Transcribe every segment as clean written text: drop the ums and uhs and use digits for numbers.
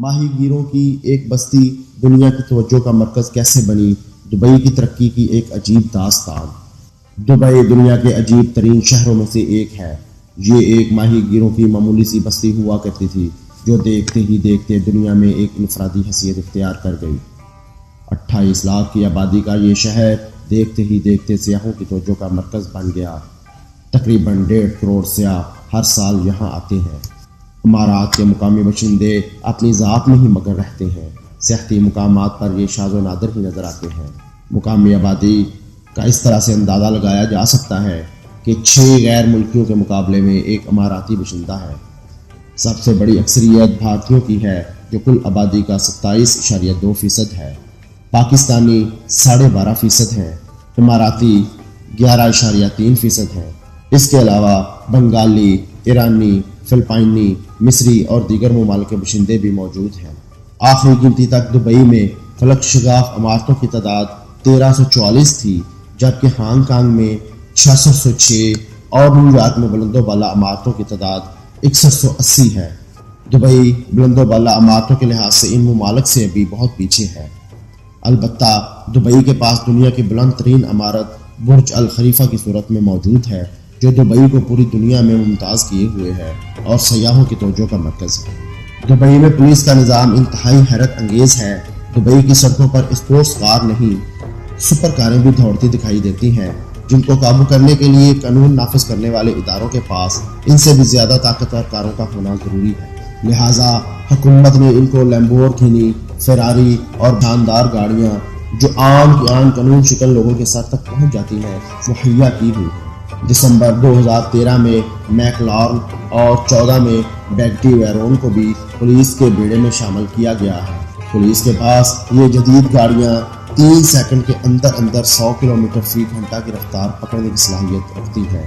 ماہی گیروں کی ایک بستی دنیا کی توجہ کا مرکز کیسے بنی؟ دبئی کی ترقی کی ایک عجیب داستان۔ دبئی دنیا کے عجیب ترین شہروں میں سے ایک ہے۔ یہ ایک ماہی گیروں کی معمولی سی بستی ہوا کرتی تھی جو دیکھتے ہی دیکھتے دنیا میں ایک انفرادی حیثیت اختیار کر گئی۔ 28 لاکھ کی آبادی کا یہ شہر دیکھتے ہی دیکھتے سیاحوں کی توجہ کا مرکز بن گیا۔ تقریباً 1.5 کروڑ سیاح ہر سال یہاں آتے ہیں۔ امارات کے مقامی باشندے اپنی ذات میں ہی مگن رہتے ہیں۔ سیاحتی مقامات پر یہ شاذ و نادر ہی نظر آتے ہیں۔ مقامی آبادی کا اس طرح سے اندازہ لگایا جا سکتا ہے کہ 6 غیر ملکیوں کے مقابلے میں ایک اماراتی باشندہ ہے۔ سب سے بڑی اکثریت بھارتیوں کی ہے جو کل آبادی کا 27.2% ہے۔ پاکستانی 12.5% ہیں۔ اماراتی 11.3% ہیں۔ اس کے علاوہ بنگالی، ایرانی، فلپائنی، مصری اور دیگر ممالک کے باشندے بھی موجود ہیں۔ آخری گنتی تک دبئی میں فلک شگاف عمارتوں کی تعداد 1344 تھی، جبکہ ہانگ کانگ میں 606 اور نیو یارک میں بلند و بالا عمارتوں کی تعداد 6180 ہے۔ دبئی بلند و بالا عمارتوں کے لحاظ سے ان ممالک سے ابھی بہت پیچھے ہے۔ البتہ دبئی کے پاس دنیا کی بلند ترین عمارت برج الخلیفہ کی صورت میں موجود ہے، جو دبئی کو پوری دنیا میں ممتاز کیے ہوئے ہے اور سیاحوں کی توجہ کا مرکز ہے۔ دبئی میں پولیس کا نظام انتہائی حیرت انگیز ہے۔ دبئی کی سڑکوں پر اسپورٹس کار نہیں، سپر کاریں بھی دوڑتی دکھائی دیتی ہیں، جن کو قابو کرنے کے لیے قانون نافذ کرنے والے اداروں کے پاس ان سے بھی زیادہ طاقتور کاروں کا ہونا ضروری ہے۔ لہٰذا حکومت نے ان کو لیمبورگھینی، فراری اور شاندار گاڑیاں جو عام کی عام قانون شکن لوگوں کے سر تک پہنچ جاتی ہیں مہیا کی ہوئی ہے۔ دسمبر 2013 میں میکلارن اور 14 میں بیگٹی ویرون کو بھی پولیس کے بیڑے میں شامل کیا گیا ہے۔ پولیس کے پاس یہ جدید گاڑیاں 3 سیکنڈ کے اندر 100 کلومیٹر فی گھنٹہ کی رفتار پکڑنے کی صلاحیت رکھتی ہے۔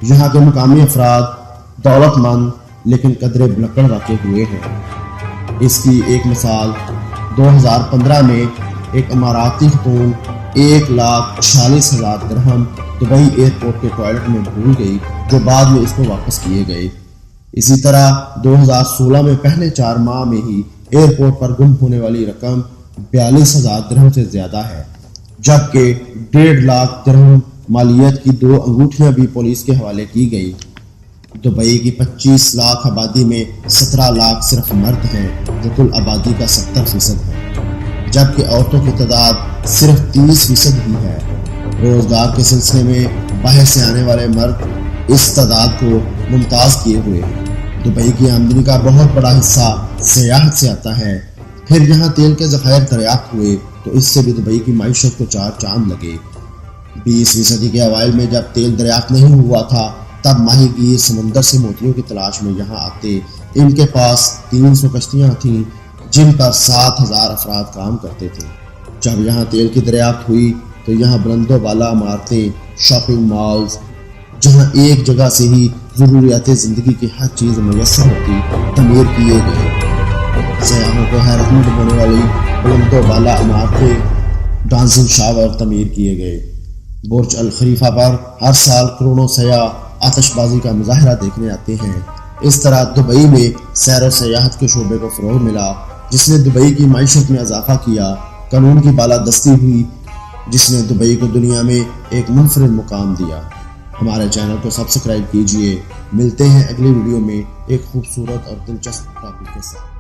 یہاں کے مقامی افراد دولت مند لیکن قدرے بلکڑ رکھے ہوئے ہیں۔ اس کی ایک مثال 2015 میں ایک اماراتی خاتون 1,46,000 درہم دبئی ایئرپورٹ کے ٹوائلٹ میں بھول گئی، جو بعد میں اس کو واپس کیے گئے۔ اسی طرح 2016 میں پہلے 4 ماہ میں ہی ایئرپورٹ پر گم ہونے والی رقم 42,000 درہم سے زیادہ ہے، جبکہ 1.5 لاکھ درہم مالیت کی 2 انگوٹھیاں بھی پولیس کے حوالے کی گئی۔ دبئی کی 25 لاکھ آبادی میں 17 لاکھ صرف مرد ہیں، جو کل آبادی کا 70% ہے، جبکہ عورتوں کی تعداد صرف 30% ہی ہے۔ روزگار کے سلسلے میں باہر سے آنے والے مرد اس تعداد کو ممتاز کیے ہوئے ہیں۔ دبئی کی آمدنی کا بہت بڑا حصہ سیاحت سے آتا ہے۔ پھر یہاں تیل کے ذخائر دریافت ہوئے تو اس سے بھی دبئی کی معیشت کو 4 چاند لگے۔ 20ویں صدی کے اوائل میں جب تیل دریافت نہیں ہوا تھا، تب ماہی گیر سمندر سے موتیوں کی تلاش میں یہاں آتے۔ ان کے پاس 300 کشتیاں تھیں جن پر 7,000 افراد کام کرتے تھے۔ جب یہاں تیل کی دریافت ہوئی تو یہاں بلند و بالا عمارتیں، شاپنگ مالز، جہاں ایک جگہ سے ہی ضروریات زندگی کی ہر چیز میسر ہوتی، تعمیر کیے گئے۔ سیاحوں کو حیرت میں ڈبونے والی بلند و بالا عمارتیں، ڈانسنگ شاور تعمیر کیے گئے۔ برج الخلیفہ پر ہر سال کروڑوں سیاح آتش بازی کا مظاہرہ دیکھنے آتے ہیں۔ اس طرح دبئی میں سیر و سیاحت کے شعبے کو فروغ ملا، جس نے دبئی کی معیشت میں اضافہ کیا۔ قانون کی بالادستی ہوئی، جس نے دبئی کو دنیا میں ایک منفرد مقام دیا۔ ہمارے چینل کو سبسکرائب کیجئے۔ ملتے ہیں اگلی ویڈیو میں ایک خوبصورت اور دلچسپ ٹاپک کے ساتھ۔